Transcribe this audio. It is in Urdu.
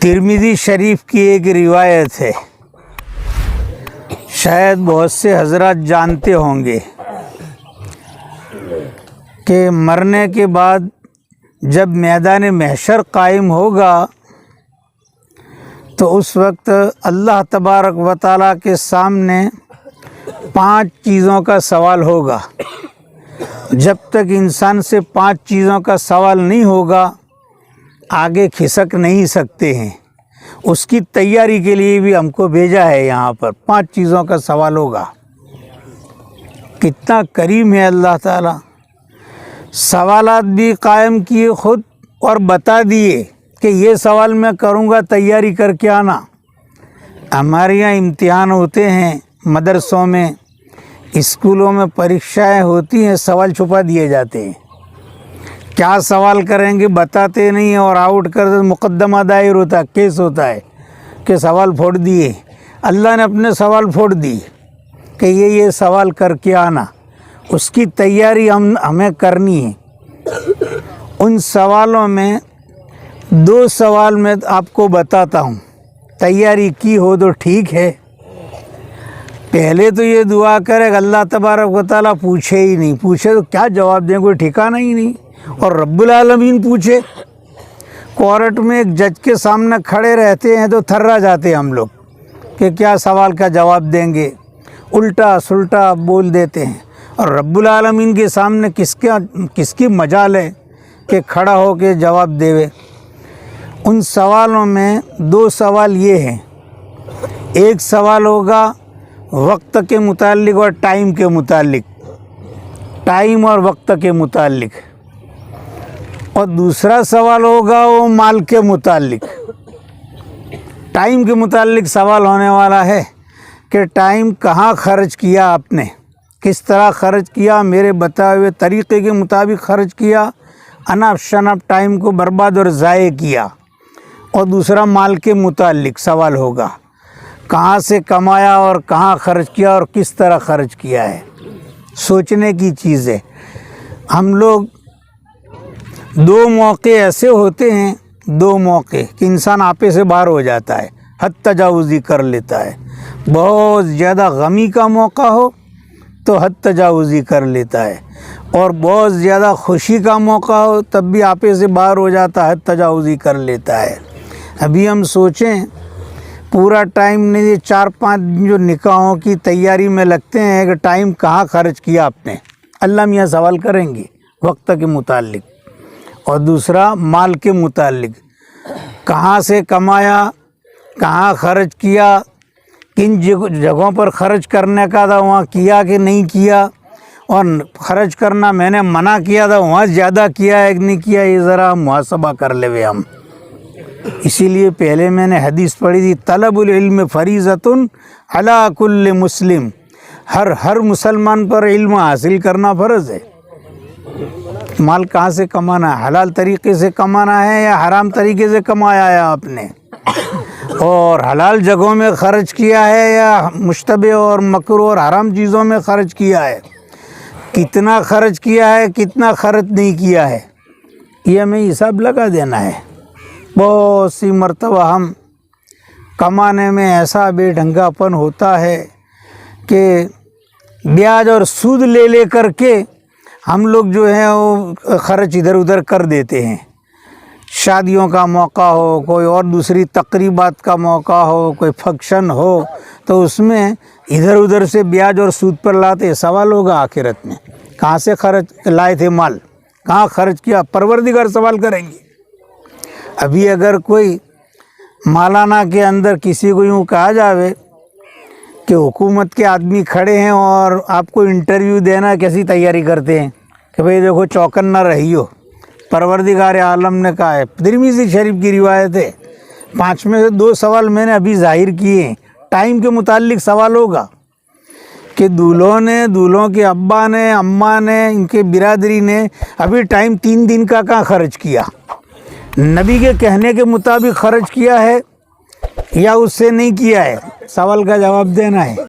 ترمذی شریف کی ایک روایت ہے، شاید بہت سے حضرات جانتے ہوں گے کہ مرنے کے بعد جب میدان محشر قائم ہوگا تو اس وقت اللہ تبارک و تعالیٰ کے سامنے 5 چیزوں کا سوال ہوگا۔ جب تک انسان سے 5 چیزوں کا سوال نہیں ہوگا آگے کھسک نہیں سکتے ہیں۔ اس کی تیاری کے لیے بھی ہم کو بھیجا ہے، یہاں پر 5 چیزوں کا سوال ہوگا۔ کتنا کریم ہے اللہ تعالیٰ، سوالات بھی قائم کیے خود اور بتا دیے کہ یہ سوال میں کروں گا، تیاری کر کے آنا۔ ہمارے یہاں امتحان ہوتے ہیں، مدرسوں میں، اسکولوں میں پریکشائیں ہوتی ہیں، سوال چھپا دیے جاتے ہیں۔ کیا سوال کریں گے بتاتے نہیں ہیں، اور آؤٹ کر مقدمہ دائر ہوتا ہے، کیس ہوتا ہے کہ سوال پھوڑ دیے۔ اللہ نے اپنے سوال پھوڑ دی کہ یہ سوال کر کے آنا، اس کی تیاری ہمیں کرنی ہے۔ ان سوالوں میں 2 سوال میں آپ کو بتاتا ہوں، تیاری کی ہو تو ٹھیک ہے۔ پہلے تو یہ دعا کرے کہ اللہ تبارک و تعالیٰ پوچھے ہی نہیں، پوچھے تو کیا جواب دیں، کوئی ٹھکانہ ہی نہیں۔ اور رب العالمین پوچھے، کورٹ میں ایک جج کے سامنے کھڑے رہتے ہیں تو تھرا جاتے ہیں ہم لوگ کہ کیا سوال کا جواب دیں گے، الٹا سلٹا بول دیتے ہیں۔ اور رب العالمین کے سامنے کس کی مجال ہے کہ کھڑا ہو کے جواب دے۔ ان سوالوں میں 2 سوال یہ ہیں، ایک سوال ہوگا وقت کے متعلق اور ٹائم کے متعلق، ٹائم اور وقت کے متعلق، اور دوسرا سوال ہوگا وہ مال کے متعلق۔ ٹائم کے متعلق سوال ہونے والا ہے کہ ٹائم کہاں خرچ کیا آپ نے، کس طرح خرچ کیا، میرے بتائے ہوئے طریقے کے مطابق خرچ کیا، اناپ شناپ ٹائم کو برباد اور ضائع کیا۔ اور دوسرا مال کے متعلق سوال ہوگا، کہاں سے کمایا اور کہاں خرچ کیا اور کس طرح خرچ کیا ہے۔ سوچنے کی چیز ہے۔ ہم لوگ 2 موقع ایسے ہوتے ہیں، 2 موقع کہ انسان آپے سے باہر ہو جاتا ہے، حد تجاوزی کر لیتا ہے۔ بہت زیادہ غمی کا موقع ہو تو حد تجاوزی کر لیتا ہے، اور بہت زیادہ خوشی کا موقع ہو تب بھی آپے سے باہر ہو جاتا ہے، حد تجاوزی کر لیتا ہے۔ ابھی ہم سوچیں، پورا ٹائم نہیں، یہ 4-5 جو نکاحوں کی تیاری میں لگتے ہیں کہ ٹائم کہاں خرچ کیا آپ نے، اللہ میاں سوال کریں گے وقت کے متعلق۔ اور دوسرا مال کے متعلق، کہاں سے کمایا، کہاں خرچ کیا، کن جگہوں پر خرچ کرنے کا تھا وہاں کیا کہ نہیں کیا، اور خرچ کرنا میں نے منع کیا تھا وہاں زیادہ کیا ہے کہ نہیں کیا، یہ ذرا محاسبہ کر لے ہم۔ اسی لیے پہلے میں نے حدیث پڑھی تھی، طلب العلم فریضۃ علی کل مسلم، ہر مسلمان پر علم حاصل کرنا فرض ہے۔ مال کہاں سے کمانا ہے، حلال طریقے سے کمانا ہے یا حرام طریقے سے کمایا ہے آپ نے، اور حلال جگہوں میں خرچ کیا ہے یا مشتبہ اور مکروہ اور حرام چیزوں میں خرچ کیا ہے، کتنا خرچ کیا ہے، کتنا خرچ نہیں کیا ہے، یہ ہمیں حساب لگا دینا ہے۔ بہت سی مرتبہ ہم کمانے میں ایسا بے ڈھنگا پن ہوتا ہے کہ بیاج اور سود لے لے کر کے ہم لوگ جو ہیں وہ خرچ ادھر ادھر کر دیتے ہیں۔ شادیوں کا موقع ہو، کوئی اور دوسری تقریبات کا موقع ہو، کوئی فنکشن ہو، تو اس میں ادھر ادھر سے بیاج اور سود پر لاتے۔ سوال ہوگا آخرت میں، کہاں سے خرچ لائے تھے مال، کہاں خرچ کیا، پروردگار سوال کریں گے۔ ابھی اگر کوئی مولانا کے اندر کسی کو یوں کہا جاوے کہ حکومت کے آدمی کھڑے ہیں اور آپ کو انٹرویو دینا، کیسی تیاری کرتے ہیں کہ بھئی دیکھو چوکن نہ رہی ہو، پروردگار عالم نے کہا ہے، ترمذی شریف کی روایت ہے، 5 میں سے 2 سوال میں نے ابھی ظاہر کیے ہیں۔ ٹائم کے متعلق سوال ہوگا کہ دولہوں نے، دولہوں کے ابا نے، اماں نے، ان کے برادری نے ابھی ٹائم 3 دن کا کہاں خرچ کیا، نبی کے کہنے کے مطابق خرچ کیا ہے یا اس سے نہیں کیا ہے، سوال کا جواب دینا ہے۔